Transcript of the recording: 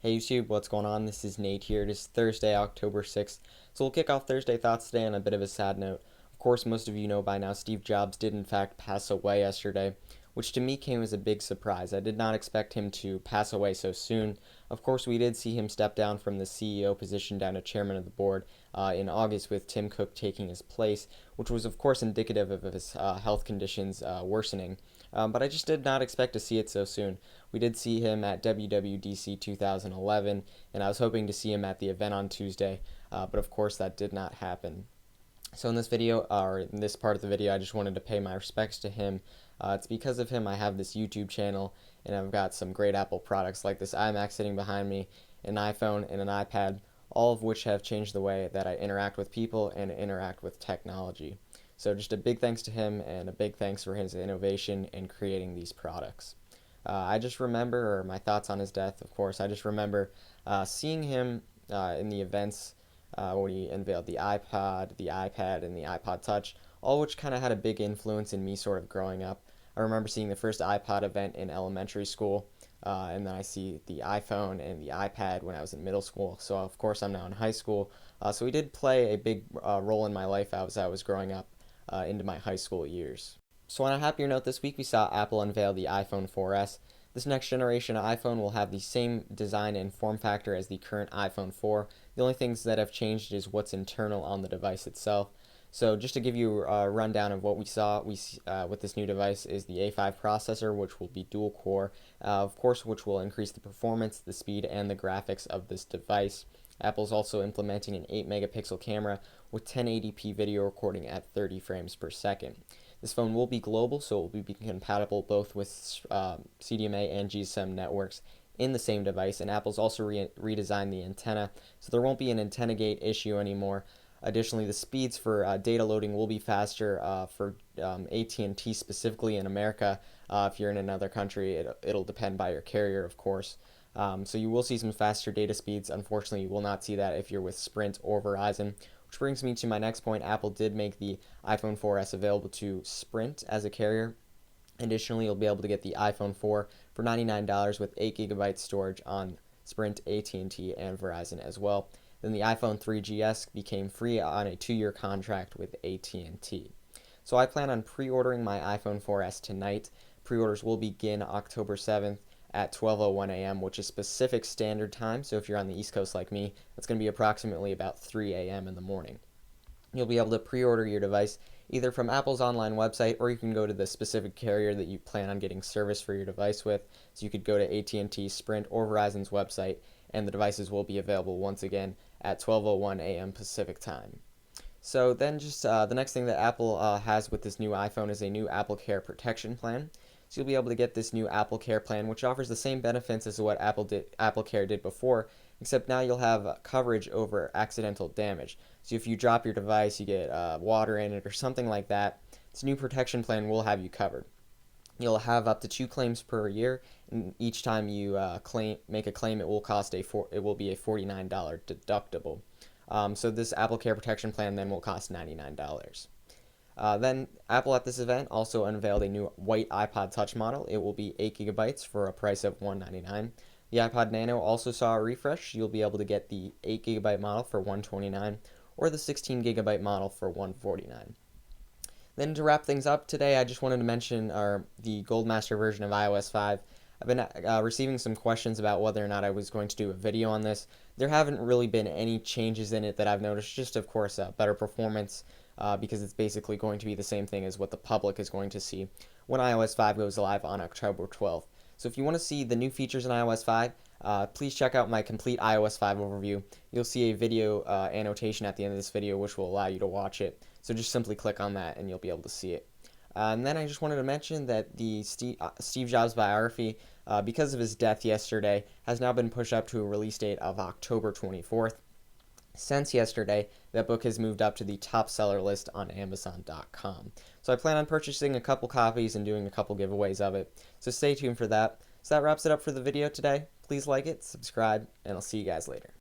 Hey YouTube, what's going on? This is Nate here. It is Thursday, October 6th. So we'll kick off Thursday thoughts today on a bit of a sad note. Of course, most of you know by now Steve Jobs did in fact pass away yesterday, which to me came as a big surprise. I did not expect him to pass away so soon. Of course, we did see him step down from the CEO position down to chairman of the board in August with Tim Cook taking his place, which was of course indicative of his health conditions worsening. But I just did not expect to see it so soon. We did see him at WWDC 2011, and I was hoping to see him at the event on Tuesday, but of course that did not happen. So in this video, or in this part of the video, I just wanted to pay my respects to him. It's because of him I have this YouTube channel, and I've got some great Apple products like this iMac sitting behind me, an iPhone, and an iPad, all of which have changed the way that I interact with people and interact with technology. So just a big thanks to him, and a big thanks for his innovation in creating these products. I just remember, or my thoughts on his death, of course, I just remember seeing him in the events when he unveiled the iPod, the iPad, and the iPod Touch, all which kind of had a big influence in me sort of growing up. I remember seeing the first iPod event in elementary school, and then I see the iPhone and the iPad when I was in middle school. So of course I'm now in high school. So he did play a big role in my life as I was growing up into my high school years. So on a happier note, this week we saw Apple unveil the iPhone 4S. This next generation iPhone will have the same design and form factor as the current iPhone 4. The only things that have changed is what's internal on the device itself. So just to give you a rundown of what we saw with this new device is the A5 processor, which will be dual core, of course, which will increase the performance, the speed, and the graphics of this device. Apple's also implementing an 8 megapixel camera with 1080p video recording at 30 frames per second. This phone will be global, so it will be compatible both with CDMA and GSM networks in the same device, and Apple's also redesigned the antenna, so there won't be an antenna gate issue anymore. Additionally, the speeds for data loading will be faster for AT&T specifically in America. If you're in another country, it'll depend by your carrier, of course. So you will see some faster data speeds. Unfortunately, you will not see that if you're with Sprint or Verizon. Which brings me to my next point. Apple did make the iPhone 4S available to Sprint as a carrier. Additionally, you'll be able to get the iPhone 4 for $99 with 8 gigabytes storage on Sprint, AT&T, and Verizon as well. Then the iPhone 3GS became free on a 2-year contract with AT&T. So I plan on pre-ordering my iPhone 4S tonight. Pre-orders will begin October 7th at 12:01 a.m., which is Pacific Standard Time. So if you're on the East Coast like me, that's going to be approximately about 3 a.m. in the morning. You'll be able to pre-order your device either from Apple's online website, or you can go to the specific carrier that you plan on getting service for your device with. So you could go to AT&T, Sprint, or Verizon's website, and the devices will be available once again at 12:01 a.m. Pacific Time. So then just the next thing that Apple has with this new iPhone is a new AppleCare protection plan. So you'll be able to get this new AppleCare plan, which offers the same benefits as what AppleCare did before, except now you'll have coverage over accidental damage. So if you drop your device, you get water in it or something like that, this new protection plan will have you covered. You'll have up to 2 claims per year, and each time you make a claim, it will be a $49 deductible. So this AppleCare protection plan then will cost $99. Then Apple at this event also unveiled a new white iPod Touch model. It will be 8 gigabytes for a price of $199. The iPod Nano also saw a refresh. You'll be able to get the 8 gigabyte model for $129 or the 16 gigabyte model for $149. Then to wrap things up today, I just wanted to mention the Goldmaster version of iOS 5. I've been receiving some questions about whether or not I was going to do a video on this. There haven't really been any changes in it that I've noticed, just of course better performance because it's basically going to be the same thing as what the public is going to see when iOS 5 goes live on October 12th. So if you want to see the new features in iOS 5, please check out my complete iOS 5 overview. You'll see a video annotation at the end of this video which will allow you to watch it. So just simply click on that and you'll be able to see it. And then I just wanted to mention that the Steve Jobs biography, because of his death yesterday, has now been pushed up to a release date of October 24th. Since yesterday, that book has moved up to the top seller list on Amazon.com. So I plan on purchasing a couple copies and doing a couple giveaways of it. So stay tuned for that. So that wraps it up for the video today. Please like it, subscribe, and I'll see you guys later.